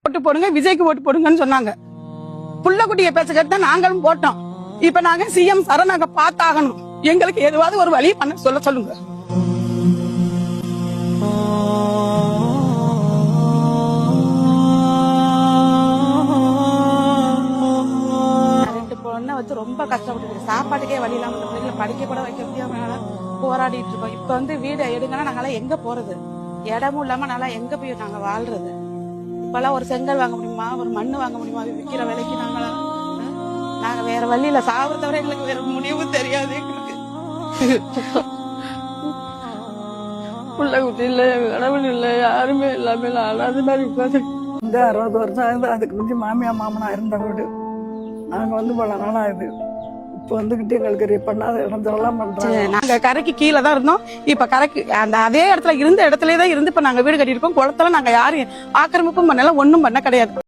ஓட்டு போடுங்க, விஜய்க்கு ஓட்டு போடுங்கன்னு சொன்னாங்க. புள்ளக்குட்டிய பேச்ச கேட்டு தான் நாங்களும் போட்டோம். இப்ப நாங்க சிஎம் சார நாங்க பார்த்தாகணும். எங்களுக்கு எதுவாவது ஒரு வழி பண்ண சொல்லுங்க. பொண்ணை வச்சு ரொம்ப கஷ்டப்பட்டு சாப்பாட்டுக்கே வழி இல்லாம இந்த பிள்ளைங்களை படிக்க கூட வைக்க முடியாம போராடிட்டு இருக்கோம். இப்ப வந்து வீடு எடுங்கன்னா நாங்களாம் எங்க போறது? இடமும் இல்லாம நல்லா எங்க போய் நாங்க வாழ்றது? இப்பெல்லாம் ஒரு செங்கல் வாங்க முடியுமா, ஒரு மண்ணு வாங்க முடியுமா? விற்கிற விலைக்கு நாங்க வேற வழியில சாவர தவிர எங்களுக்கு வேற முடிவு தெரியாது. எங்களுக்கு புள்ள குட்டி இல்ல, கடவுள் இல்ல, யாருமே இல்லாம அது மாதிரி உட்காந்து இந்த 60 வருஷம் அதுக்கு முந்தி மாமியா மாமனா இருந்த வீடு. நாங்க வந்து பல நாளா இது இப்ப வந்துகிட்டு எங்களுக்கு பண்ணாத இடத்தெல்லாம் பண்றாங்க. நாங்க கரைக்கு கீழே தான் இருந்தோம். இப்ப கரைக்கு அதே இடத்துல இருந்த இடத்துலயே தான் இருந்து இப்ப நாங்க வீடு கட்டியிருக்கோம். குளத்துல நாங்க யாரும் ஆக்கிரமிப்பும் பண்ணல, ஒண்ணும் பண்ண கிடையாது.